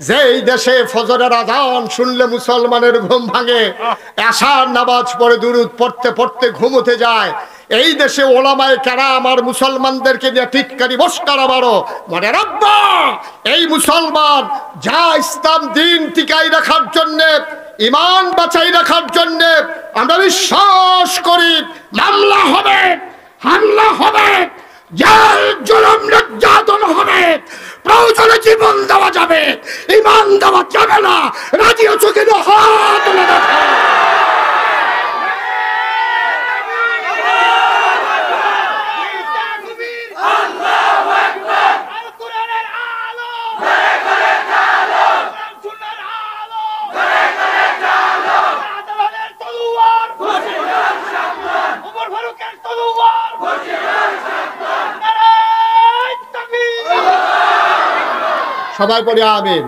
যেই দেশে ফজরের আযান শুনলে মুসলমানের ঘুম ভাঙে, এশার নামাজ পড়ে দুরূদ পড়তে পড়তে ঘুমোতে যায়, এই দেশে ওলামায়ে কেরাম আর মুসলমানদেরকে নিয়ে টিটকারি মস্কারা মারো, মনে রাখবা এই মুসলমান যা ইসলাম দিন টিকাই রাখার জন্য, ঈমান বাঁচাই রাখার জন্য আমরা বিশ্বাস করি মামলা হবে, হামলা হবে, জেল জুলুম নির্যাতন হবে, প্রয়োজনে জীবন দেওয়া যাবে, ঈমান দেওয়া যাবে না। রাজি আছো কিনা হাত তুলে দেখো। সবাই পড়ে আমিন।